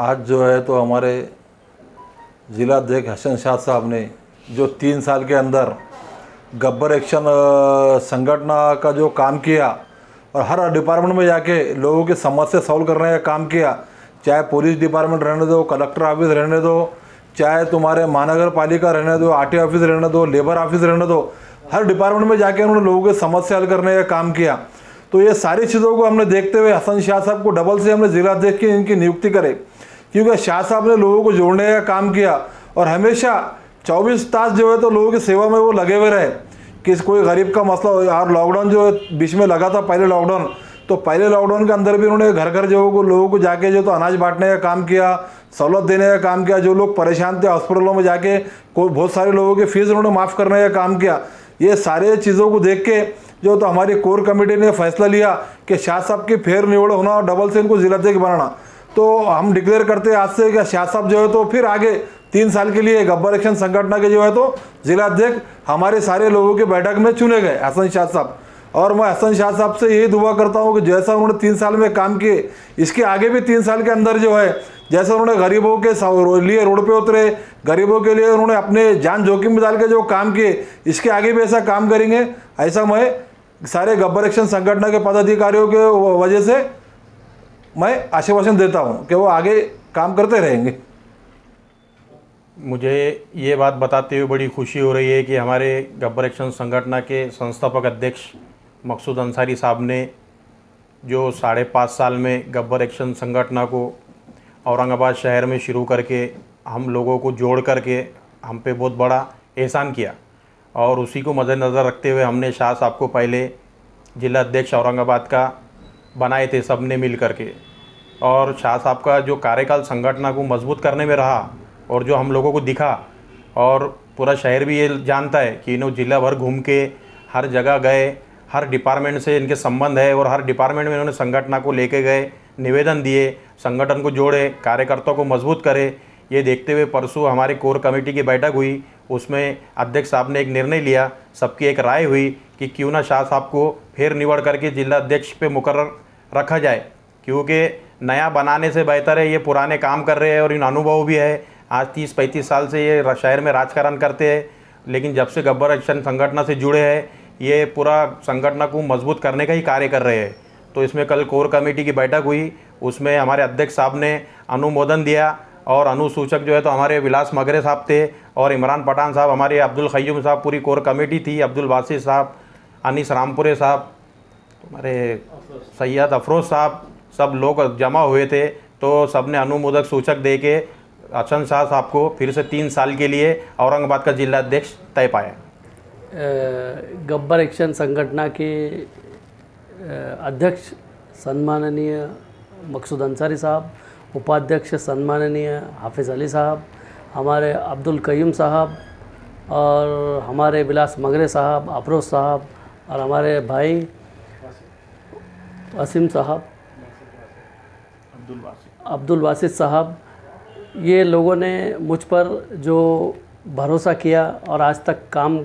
आज जो है तो हमारे जिला अध्यक्ष हसन शाह साहब ने जो 3 साल के अंदर गब्बर एक्शन संगठन का जो काम किया और हर डिपार्टमेंट में जाके लोगों की समस्या सॉल्व करने का काम किया, चाहे पुलिस डिपार्टमेंट रहने दो, कलेक्टर ऑफिस रहने दो, चाहे तुम्हारे महानगर पालिका रहने दो, आरटीओ ऑफिस रहने दो, लेबर ऑफिस रहने दो, हर डिपार्टमेंट में जाके उन्होंने लोगों की समस्या हल करने का काम किया। तो ये सारी चीज़ों को हमने देखते हुए हसन शाह साहब को डबल से हमने जिला अध्यक्ष की इनकी नियुक्ति करे, क्योंकि शाह साहब ने लोगों को जोड़ने का काम किया और हमेशा 24 तास जो है तो लोगों की सेवा में वो लगे हुए रहे कि कोई गरीब का मसला हो। और लॉकडाउन जो बीच में लगा था पहले लॉकडाउन, तो पहले लॉकडाउन के अंदर भी उन्होंने घर घर जो लोगों को जाके जो तो अनाज बांटने का काम किया, सहूलत देने का काम किया। जो लोग परेशान थे हॉस्पिटलों में जाके बहुत सारे लोगों की फीस उन्होंने माफ़ करने का काम किया। ये सारे चीज़ों को देख के जो तो हमारी कोर कमेटी ने फैसला लिया कि शाह साहब की फेर निवड़ होना और डबल से इनको जिलाध्यक्ष बनाना। तो हम डिक्लेयर करते हैं आज से कि शाह साहब जो है तो फिर आगे 3 साल के लिए गब्बर एक्शन संगठन के जो है तो जिलाध्यक्ष हमारे सारे लोगों की बैठक में चुने गए हसन शाह साहब। और मैं हसन शाह साहब से यही दुआ करता हूँ कि जैसा उन्होंने 3 साल में काम किए, इसके आगे भी 3 साल के अंदर जो है जैसे उन्होंने गरीबों के लिए रोड पे उतरे, गरीबों के लिए उन्होंने अपने जान जोखिम में डाल के जो काम किए, इसके आगे भी ऐसा काम करेंगे। ऐसा मैं सारे गब्बर एक्शन संगठन के पदाधिकारियों के वजह से मैं आश्वासन देता हूं कि वो आगे काम करते रहेंगे। मुझे ये बात बताते हुए बड़ी खुशी हो रही है कि हमारे गब्बर एक्शन संगठन के संस्थापक अध्यक्ष मकसूद अंसारी साहब ने जो 5.5 साल में गब्बर एक्शन संगठन को औरंगाबाद शहर में शुरू करके हम लोगों को जोड़ करके हम पे बहुत बड़ा एहसान किया, और उसी को मद्देनज़र रखते हुए हमने शाह साहब को पहले जिला अध्यक्ष औरंगाबाद का बनाए थे सब ने मिल करके। और शाह साहब का जो कार्यकाल संगठन को मजबूत करने में रहा और जो हम लोगों को दिखा, और पूरा शहर भी ये जानता है कि इन्होंने जिला भर घूम के हर जगह गए, हर डिपार्टमेंट से इनके संबंध है और हर डिपार्टमेंट में इन्होंने संगठन को लेके गए, निवेदन दिए, संगठन को जोड़े, कार्यकर्ताओं को मजबूत करे। ये देखते हुए परसों हमारी कोर कमेटी की बैठक हुई, उसमें अध्यक्ष साहब ने एक निर्णय लिया, सबकी एक राय हुई कि क्यों ना शाह साहब को फिर निवड़ करके जिला अध्यक्ष पे मुकर्रर रखा जाए, क्योंकि नया बनाने से बेहतर है ये पुराने काम कर रहे हैं और इन अनुभव भी है। आज 30-35 साल से ये शहर में राजकारण करते हैं, लेकिन जब से गब्बर एक्शन संगठन से जुड़े हैं ये पूरा संगठन को मजबूत करने का ही कार्य कर रहे हैं। तो इसमें कल कोर कमेटी की बैठक हुई, उसमें हमारे अध्यक्ष साहब ने अनुमोदन दिया और अनुसूचक जो है तो हमारे विलास मगरे साहब थे और इमरान पठान साहब, हमारे अब्दुल क़य्यूम साहब, पूरी कोर कमेटी थी, अब्दुल बासित साहब, अनीस रामपुरे साहब, हमारे सैयद अफरोज़ साहब, सब लोग जमा हुए थे। तो सब ने अनुमोदक सूचक दे के हसन शाह साहब को फिर से 3 साल के लिए औरंगाबाद का जिला अध्यक्ष तय पाया। गब्बर एक्शन संगठन के अध्यक्ष सम्माननीय मकसूद अंसारी साहब, उपाध्यक्ष सम्माननीय हाफिज़ अली साहब, हमारे अब्दुल क़य्यूम साहब और हमारे विलास मगरे साहब, अफरोज़ साहब और हमारे भाई वसीम साहब, अब्दुल बासित साहब, ये लोगों ने मुझ पर जो भरोसा किया और आज तक काम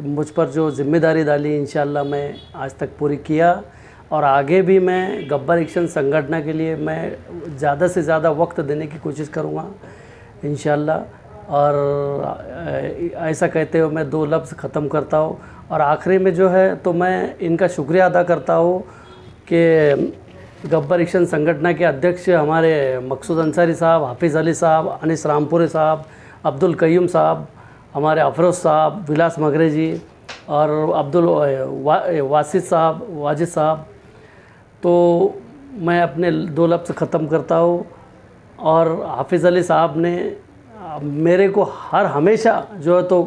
मुझ पर जो जिम्मेदारी डाली, इंशाअल्लाह मैं आज तक पूरी किया और आगे भी मैं गब्बर एक्शन संगठन के लिए मैं ज़्यादा से ज़्यादा वक्त देने की कोशिश करूँगा इंशाअल्लाह। और ऐसा कहते हुए मैं 2 लफ्ज़ ख़त्म करता हूँ और आखिरी में जो है तो मैं इनका शुक्रिया अदा करता हूँ कि गब्बर एक्शन संगठन के अध्यक्ष हमारे मकसूद अंसारी साहब, हाफिज़ अली साहब, अनीस रामपुरे साहब, अब्दुल क़य्यूम साहब, हमारे अफरोज़ साहब, विलास मगरे जी और अब्दुल वासित साहब, वाजिद साहब। तो मैं अपने 2 लफ्ज़ ख़त्म करता हूँ। और हाफिज़ अली साहब ने मेरे को हमेशा जो है तो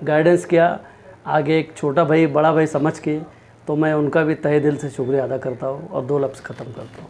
गाइडेंस किया, आगे एक छोटा भाई बड़ा भाई समझ के, तो मैं उनका भी तहे दिल से शुक्रिया अदा करता हूँ और 2 लफ्ज़ ख़त्म करता हूँ।